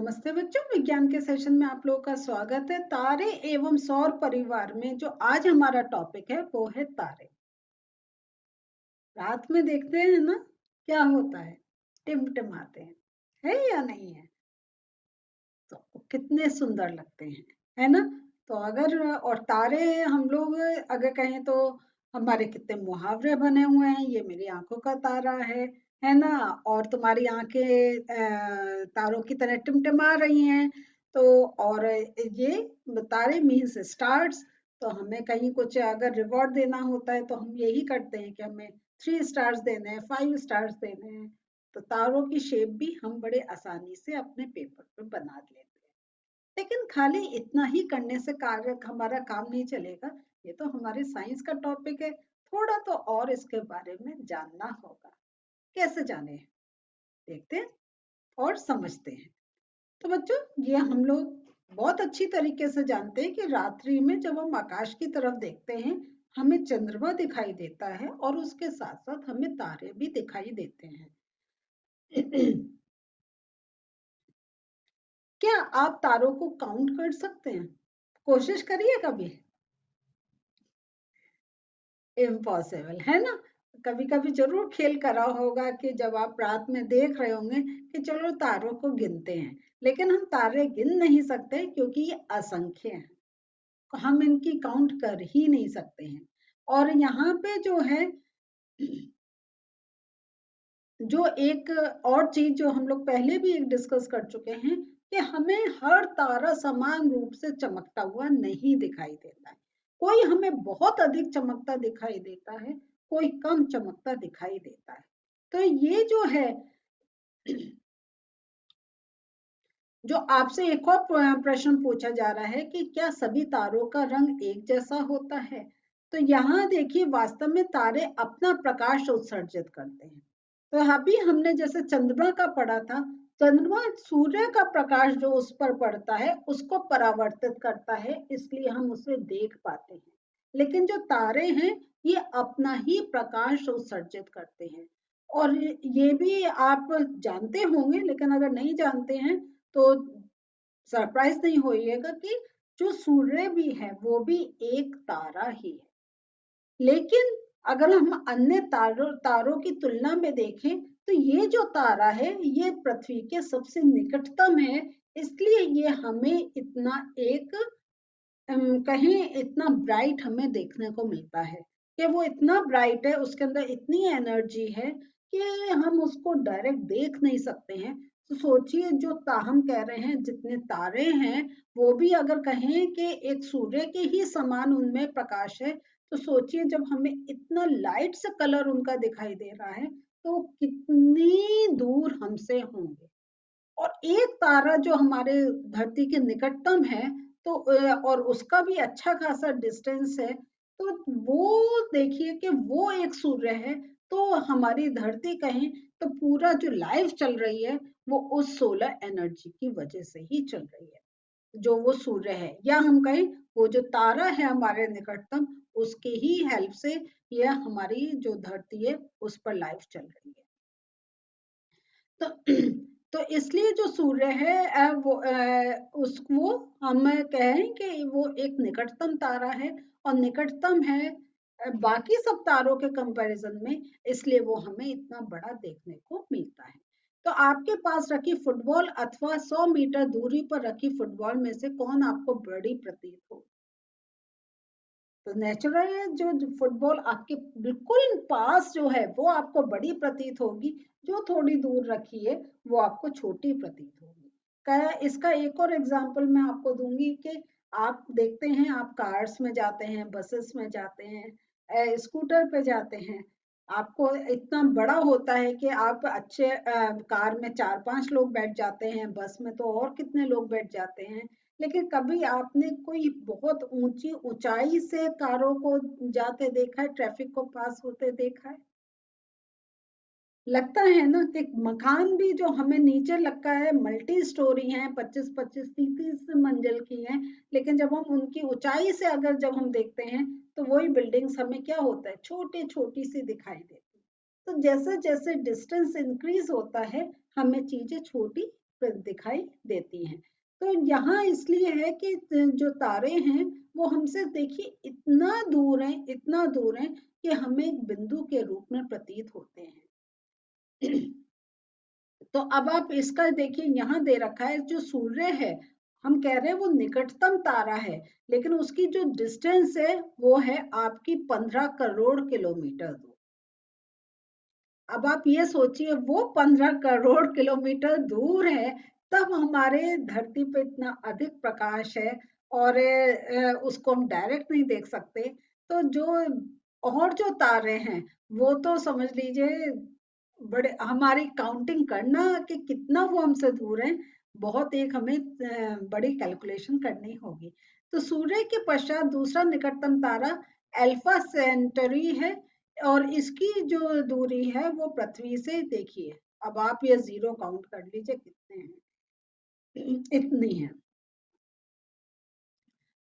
नमस्ते बच्चों, विज्ञान के सेशन में आप लोगों का स्वागत है। तारे एवं सौर परिवार में जो आज हमारा टॉपिक है वो है तारे। रात में देखते हैं ना क्या होता है, टिमटिमाते हैं, है या नहीं है? तो कितने सुंदर लगते हैं, है ना? तो अगर और तारे हम लोग अगर कहें तो हमारे कितने मुहावरे बने हुए हैं। ये मेरी आंखों का तारा है ना? और तुम्हारी आंखें तारों की तरह टिमटिमा रही हैं। तो और ये तारे मीन्स स्टार्स। तो हमें कहीं कुछ अगर रिवॉर्ड देना होता है तो हम यही करते हैं कि हमें 3 स्टार्स देने हैं, 5 स्टार्स देने हैं। तो तारों की शेप भी हम बड़े आसानी से अपने पेपर पे बना लेते हैं। लेकिन खाली इतना ही करने से कार्य हमारा काम नहीं चलेगा। ये तो हमारे साइंस का टॉपिक है। थोड़ा तो और इसके बारे में जानना होगा। कैसे जाने, देखते हैं और समझते हैं। तो बच्चों, ये हम लोग बहुत अच्छी तरीके से जानते हैं कि रात्रि में जब हम आकाश की तरफ देखते हैं, हमें चंद्रमा दिखाई देता है और उसके साथ साथ हमें तारे भी दिखाई देते हैं। क्या आप तारों को काउंट कर सकते हैं? कोशिश करिए कभी। इम्पॉसिबल है ना? कभी कभी जरूर खेल करा होगा कि जब आप रात में देख रहे होंगे कि चलो तारों को गिनते हैं, लेकिन हम तारे गिन नहीं सकते क्योंकि ये असंख्य हैं। हम इनकी काउंट कर ही नहीं सकते हैं। और यहाँ पे जो है, जो एक और चीज जो हम लोग पहले भी एक डिस्कस कर चुके हैं कि हमें हर तारा समान रूप से चमकता हुआ नहीं दिखाई देता है। कोई हमें बहुत अधिक चमकता दिखाई देता है, कोई कम चमकता दिखाई देता है। तो ये जो है, जो आपसे एक और प्रश्न पूछा जा रहा है कि क्या सभी तारों का रंग एक जैसा होता है? तो यहाँ देखिए, वास्तव में तारे अपना प्रकाश उत्सर्जित करते हैं। तो अभी हमने जैसे चंद्रमा का पढ़ा था, चंद्रमा सूर्य का प्रकाश जो उस पर पड़ता है उसको परावर्तित करता है, इसलिए हम उसे देख पाते हैं। लेकिन जो तारे हैं ये अपना ही प्रकाश उत्सर्जित करते हैं। और ये भी आप जानते होंगे, लेकिन अगर नहीं जानते हैं तो सरप्राइज नहीं होइएगा कि जो सूर्य भी है वो भी एक तारा ही है। लेकिन अगर हम अन्य तारों की तुलना में देखें तो ये जो तारा है ये पृथ्वी के सबसे निकटतम है, इसलिए ये हमें इतना एक कहीं इतना ब्राइट हमें देखने को मिलता है कि वो इतना ब्राइट है, उसके अंदर इतनी एनर्जी है कि हम उसको डायरेक्ट देख नहीं सकते हैं। तो सोचिए, जो हम कह रहे हैं जितने तारे हैं वो भी अगर कहें कि एक सूर्य के ही समान उनमें प्रकाश है, तो सोचिए जब हमें इतना लाइट से कलर उनका दिखाई दे रहा है तो कितनी दूर हमसे होंगे। और एक तारा जो हमारे धरती के निकटतम है, तो और उसका भी अच्छा खासा डिस्टेंस है, तो वो देखिए कि वो एक सूर्य है। तो हमारी धरती कहें तो पूरा जो लाइफ चल रही है वो उस सोलर एनर्जी की वजह से ही चल रही है, जो वो सूर्य है, या हम कहें वो जो तारा है हमारे निकटतम, उसके ही हेल्प से यह हमारी जो धरती है उस पर लाइफ चल रही है। तो तो इसलिए जो सूर्य है उसको हम कहें कि वो एक निकटतम तारा है, और निकटतम है बाकी सब तारों के कंपैरिजन में, इसलिए वो हमें इतना बड़ा देखने को मिलता है। तो आपके पास रखी फुटबॉल अथवा 100 मीटर दूरी पर रखी फुटबॉल में से कौन आपको बड़ी प्रतीत हो? तो नेचुरल जो फुटबॉल आपके बिल्कुल पास जो है वो आपको बड़ी प्रतीत होगी, जो थोड़ी दूर रखी है वो आपको छोटी प्रतीत होगी। इसका एक और एग्जांपल मैं आपको दूंगी कि आप देखते हैं, आप कार्स में जाते हैं, बसेस में जाते हैं, स्कूटर पे जाते हैं, आपको इतना बड़ा होता है कि आप अच्छे कार में 4-5 लोग बैठ जाते हैं, बस में तो और कितने लोग बैठ जाते हैं। लेकिन कभी आपने कोई बहुत ऊंची ऊंचाई से कारों को जाते देखा है, ट्रैफिक को पास होते देखा है? लगता है ना कि मकान भी जो हमें नीचे लगता है मल्टी स्टोरी हैं, 25-25 30 मंजिल की हैं, लेकिन जब हम उनकी ऊंचाई से अगर जब हम देखते हैं तो वही बिल्डिंग्स हमें क्या होता है, छोटी छोटी सी दिखाई देती है। तो जैसे जैसे डिस्टेंस इंक्रीज होता है हमें चीजें छोटी दिखाई देती हैं। तो यहाँ इसलिए है कि जो तारे हैं वो हमसे देखिए इतना दूर हैं, इतना दूर हैं कि हमें एक बिंदु के रूप में प्रतीत होते हैं। तो अब आप इसका देखिए यहाँ दे रखा है जो सूर्य है, हम कह रहे हैं वो निकटतम तारा है, लेकिन उसकी जो डिस्टेंस है वो है आपकी 15 करोड़ किलोमीटर दूर। अब आप ये सोचिए वो 15 करोड़ किलोमीटर दूर है, तब हमारे धरती पे इतना अधिक प्रकाश है और उसको हम डायरेक्ट नहीं देख सकते। तो जो और जो तारे हैं वो तो समझ लीजिए बड़े, हमारी काउंटिंग करना कि कितना वो हमसे दूर है, बहुत एक हमें बड़ी कैलकुलेशन करनी होगी। तो सूर्य के पश्चात दूसरा निकटतम तारा अल्फा सेंटरी है और इसकी जो दूरी है वो पृथ्वी से देखिए, अब आप ये जीरो काउंट कर लीजिए कितने हैं, इतनी है।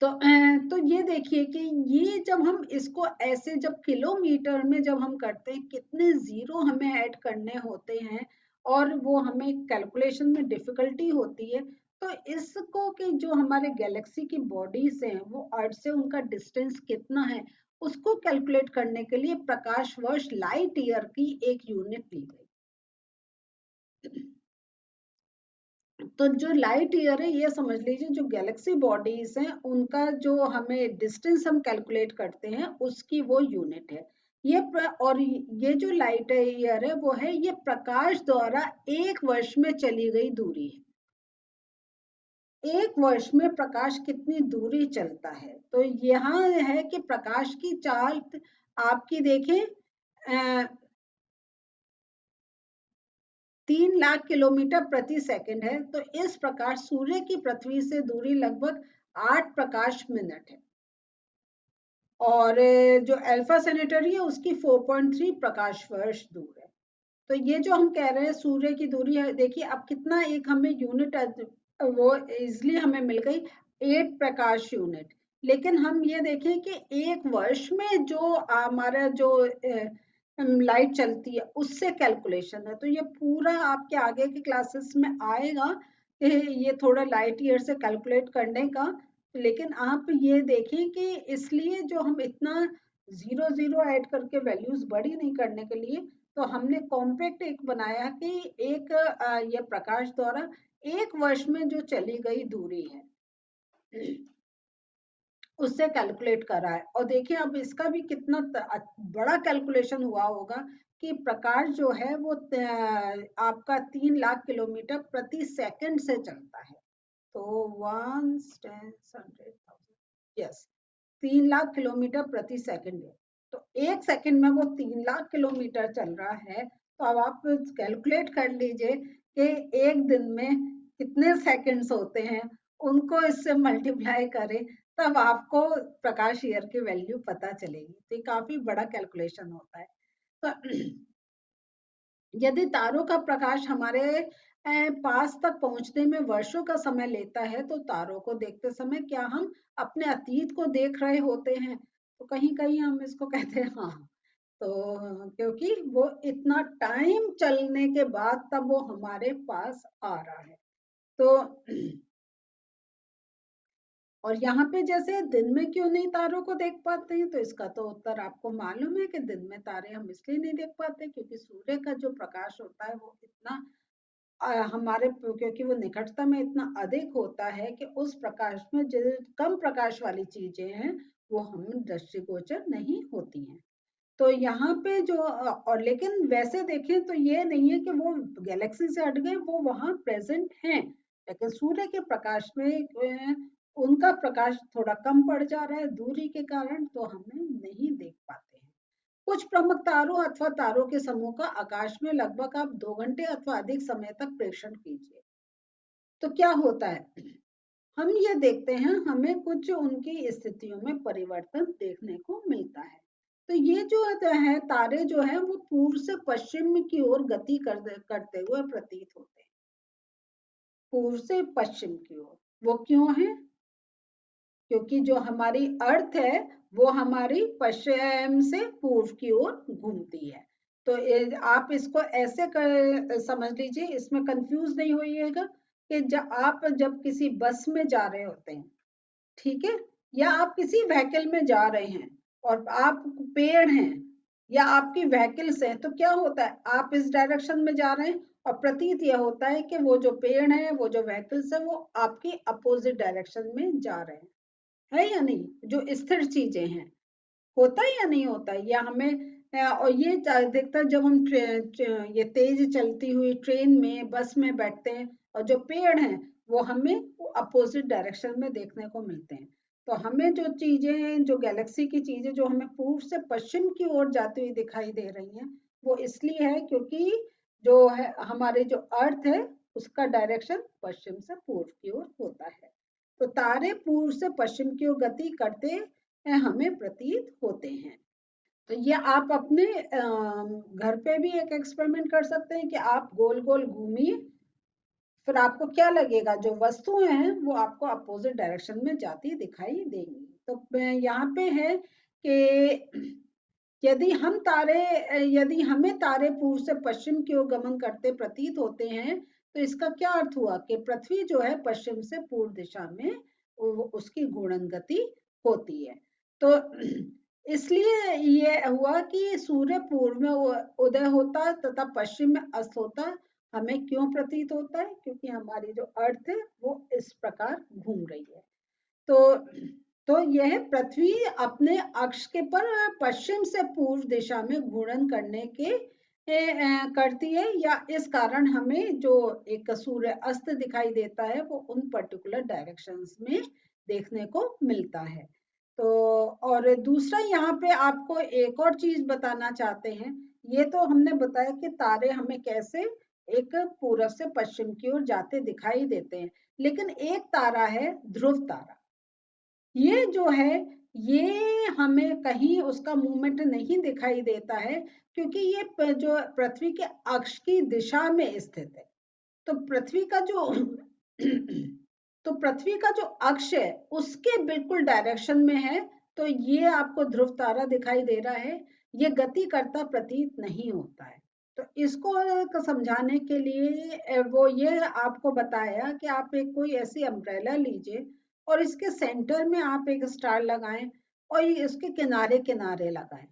तो ये देखिए कि ये जब हम इसको ऐसे जब किलोमीटर में जब हम करते हैं कितने जीरो हमें ऐड करने होते हैं और वो हमें कैलकुलेशन में डिफिकल्टी होती है। तो इसको कि जो हमारे गैलेक्सी की बॉडीज हैं वो अर्थ से उनका डिस्टेंस कितना है उसको कैलकुलेट करने के लिए प्रकाश वर्ष लाइट ईयर की एक यूनिट ली गई। तो जो लाइट ईयर है ये समझ लीजिए जो गैलेक्सी बॉडीज हैं उनका जो हमें डिस्टेंस हम कैलकुलेट करते हैं उसकी वो यूनिट है। और ये जो लाइट ईयर है वो है ये प्रकाश द्वारा एक वर्ष में चली गई दूरी है। एक वर्ष में प्रकाश कितनी दूरी चलता है, तो यहाँ है कि प्रकाश की चाल आपकी देखें 3 लाख किलोमीटर प्रति सेकंड है। तो इस प्रकार सूर्य की पृथ्वी से दूरी लगभग 8 प्रकाश मिनट है और जो अल्फा सेनेटरी है उसकी 4.3 प्रकाश वर्ष दूर है। तो ये जो हम कह रहे हैं सूर्य की दूरी है, देखिए अब कितना एक हमें यूनिट वो इजिली हमें मिल गई 8 प्रकाश यूनिट। लेकिन हम ये देखें कि एक वर्ष में जो हमारा जो लाइट चलती है उससे कैलकुलेशन है। तो ये पूरा आपके आगे की क्लासेस में आएगा ये थोड़ा लाइट ईयर से कैलकुलेट करने का। लेकिन आप ये देखें कि इसलिए जो हम इतना जीरो जीरो ऐड करके वैल्यूज बड़ी नहीं करने के लिए तो हमने कॉम्पैक्ट एक बनाया कि एक ये प्रकाश द्वारा एक वर्ष में जो चली गई दूरी है उससे कैलकुलेट करा है। और देखिए अब इसका भी कितना बड़ा कैलकुलेशन हुआ होगा कि प्रकाश जो है वो आपका 3 लाख किलोमीटर प्रति सेकंड से चलता है। तो 1/10,100,000 यस 3 लाख किलोमीटर प्रति सेकंड है। तो एक सेकंड में वो 3 लाख किलोमीटर चल रहा है। तो अब आप कैलकुलेट कर लीजिए कि एक दिन में कितने सेकंड्स होते हैं, उनको इससे मल्टीप्लाई करें तब आपको प्रकाश ईयर की वैल्यू पता चलेगी। तो ये काफी बड़ा कैलकुलेशन होता है। तो यदि तारों का प्रकाश हमारे पास तक पहुंचने में वर्षों का समय लेता है तो तारों को देखते समय क्या हम अपने अतीत को देख रहे होते हैं? तो कहीं कहीं हम इसको कहते हैं हाँ। तो क्योंकि वो इतना टाइम चलने के बाद तब वो हमारे पास आ रहा है। तो और यहाँ पे जैसे दिन में क्यों नहीं तारों को देख पाते हैं, तो इसका तो उत्तर आपको मालूम है कि दिन में तारे हम इसलिए नहीं देख पाते क्योंकि सूर्य का जो प्रकाश होता है वो इतना हमारे क्योंकि वो निकटता में इतना अधिक होता है कि उस प्रकाश में जो कम प्रकाश वाली चीजें हैं वो हम दृष्टिगोचर नहीं होती हैं। तो यहाँ पे जो और लेकिन वैसे देखें तो ये नहीं है कि वो गैलेक्सी से हट गए, वो वहां प्रेजेंट हैं, लेकिन सूर्य के प्रकाश में उनका प्रकाश थोड़ा कम पड़ जा रहा है दूरी के कारण, तो हमें नहीं देख पाते हैं। कुछ प्रमुख तारों अथवा तारों के समूह का आकाश में लगभग आप 2 घंटे अथवा अधिक समय तक प्रेक्षण कीजिए। तो क्या होता है, हम ये देखते हैं हमें कुछ उनकी स्थितियों में परिवर्तन देखने को मिलता है। तो ये जो है तारे जो है वो पूर्व से पश्चिम की ओर गति करते हुए प्रतीत होते हैं। पूर्व से पश्चिम की ओर वो क्यों है? क्योंकि जो हमारी अर्थ है वो हमारी पश्चिम से पूर्व की ओर घूमती है। तो आप इसको ऐसे समझ लीजिए, इसमें कंफ्यूज नहीं होइएगा कि जब किसी बस में जा रहे होते हैं, ठीक है, या आप किसी व्हीकल में जा रहे हैं और आप पेड़ हैं या आपकी व्हीकल्स हैं, तो क्या होता है, आप इस डायरेक्शन में जा रहे हैं और प्रतीत यह होता है कि वो जो पेड़ है, वो जो व्हीकल्स है, वो आपकी अपोजिट डायरेक्शन में जा रहे हैं, है या नहीं? जो स्थिर चीजें हैं, होता है या नहीं होता है? या हमें और ये अधिकतर जब हम ये तेज चलती हुई ट्रेन में, बस में बैठते हैं और जो पेड़ हैं वो हमें अपोजिट डायरेक्शन में देखने को मिलते हैं। तो हमें जो चीजें, जो गैलेक्सी की चीजें जो हमें पूर्व से पश्चिम की ओर जाती हुई दिखाई दे रही हैं, वो इसलिए है क्योंकि जो है हमारे जो अर्थ है उसका डायरेक्शन पश्चिम से पूर्व की ओर होता है। तो तारे पूर्व से पश्चिम की ओर गति करते हमें प्रतीत होते हैं। तो ये आप अपने घर पे भी एक एक्सपेरिमेंट कर सकते हैं कि आप गोल गोल घूमिए, फिर आपको क्या लगेगा, जो वस्तुएं हैं वो आपको अपोजिट डायरेक्शन में जाती दिखाई देंगी। तो यहाँ पे है कि यदि हमें तारे पूर्व से पश्चिम की ओर गमन करते प्रतीत होते हैं, तो इसका क्या अर्थ हुआ कि पृथ्वी जो है पश्चिम से पूर्व दिशा में उसकी घूर्णन गति होती है। तो इसलिए ये हुआ कि सूर्य पूर्व में उदय होता तथा पश्चिम में अस्त होता हमें क्यों प्रतीत होता है, क्योंकि हमारी जो अर्थ है वो इस प्रकार घूम रही है। तो यह पृथ्वी अपने अक्ष के पर पश्चिम से पूर्व दिशा में घूर्णन करने के करती है, या इस कारण हमें जो एक सूर्य अस्त दिखाई देता है वो उन पर्टिकुलर डायरेक्शंस में देखने को मिलता है। तो और दूसरा यहाँ पे आपको एक और चीज बताना चाहते हैं। ये तो हमने बताया कि तारे हमें कैसे एक पूर्व से पश्चिम की ओर जाते दिखाई देते हैं, लेकिन एक तारा है ध्रुव तारा। ये जो है, ये हमें कहीं उसका मूवमेंट नहीं दिखाई देता है, क्योंकि ये जो पृथ्वी के अक्ष की दिशा में स्थित है। तो पृथ्वी का जो तो पृथ्वी का जो अक्ष है उसके बिल्कुल डायरेक्शन में है, तो ये आपको ध्रुव तारा दिखाई दे रहा है। ये गति करता प्रतीत नहीं होता है। तो इसको समझाने के लिए वो ये आपको बताया कि आप एक कोई ऐसी अम्ब्रेला लीजिए और इसके सेंटर में आप एक स्टार लगाएं और इसके किनारे किनारे लगाएं।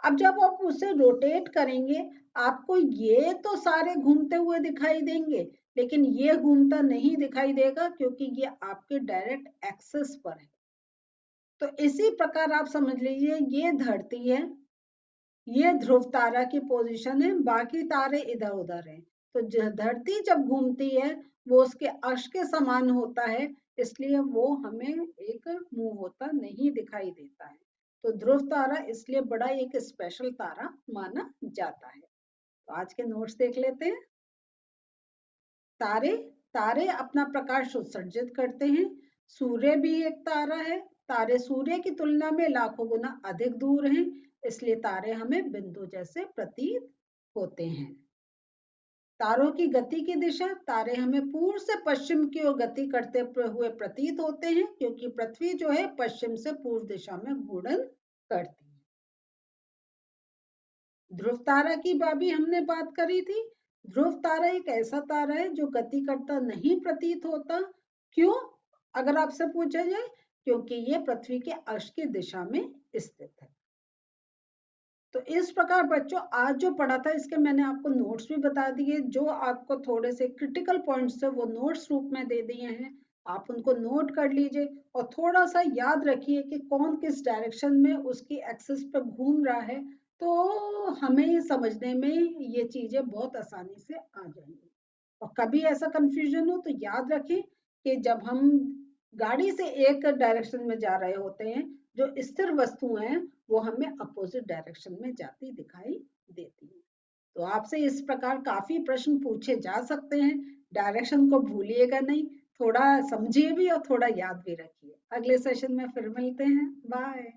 अब जब आप उसे रोटेट करेंगे, आपको ये तो सारे घूमते हुए दिखाई देंगे, लेकिन ये घूमता नहीं दिखाई देगा क्योंकि ये आपके डायरेक्ट एक्सेस पर है। तो इसी प्रकार आप समझ लीजिए, ये धरती है, ये ध्रुव तारा की पोजीशन है, बाकी तारे इधर उधर हैं। तो धरती जब घूमती है वो उसके अक्ष के समान होता है, इसलिए वो हमें एक मूव होता नहीं दिखाई देता है। तो ध्रुव तारा इसलिए बड़ा एक स्पेशल तारा माना जाता है। तो आज के नोट्स देख लेते हैं। तारे तारे अपना प्रकाश उत्सर्जित करते हैं। सूर्य भी एक तारा है। तारे सूर्य की तुलना में लाखों गुना अधिक दूर हैं, इसलिए तारे हमें बिंदु जैसे प्रतीत होते हैं। तारों की गति की दिशा, तारे हमें पूर्व से पश्चिम की ओर गति करते हुए प्रतीत होते हैं, क्योंकि पृथ्वी जो है पश्चिम से पूर्व दिशा में घूर्णन करती है। ध्रुव तारा की भी हमने बात करी थी। ध्रुव तारा एक ऐसा तारा है जो गति करता नहीं प्रतीत होता। क्यों? अगर आपसे पूछा जाए, क्योंकि ये पृथ्वी के अक्ष की दिशा में स्थित है। तो इस प्रकार बच्चों, आज जो पढ़ा था इसके मैंने आपको नोट्स भी बता दिए, जो आपको थोड़े से क्रिटिकल पॉइंट्स है वो नोट्स रूप में दे दिए हैं। आप उनको नोट कर लीजिए और थोड़ा सा याद रखिए कि कौन किस डायरेक्शन में उसकी एक्सिस पर घूम रहा है, तो हमें समझने में ये चीजें बहुत आसानी से आ जाएंगी। और कभी ऐसा कंफ्यूजन हो तो याद रखें कि जब हम गाड़ी से एक डायरेक्शन में जा रहे होते हैं, जो स्थिर वस्तुएं हैं वो हमें अपोजिट डायरेक्शन में जाती दिखाई देती है। तो आपसे इस प्रकार काफी प्रश्न पूछे जा सकते हैं। डायरेक्शन को भूलिएगा नहीं, थोड़ा समझिए भी और थोड़ा याद भी रखिए। अगले सेशन में फिर मिलते हैं। बाय।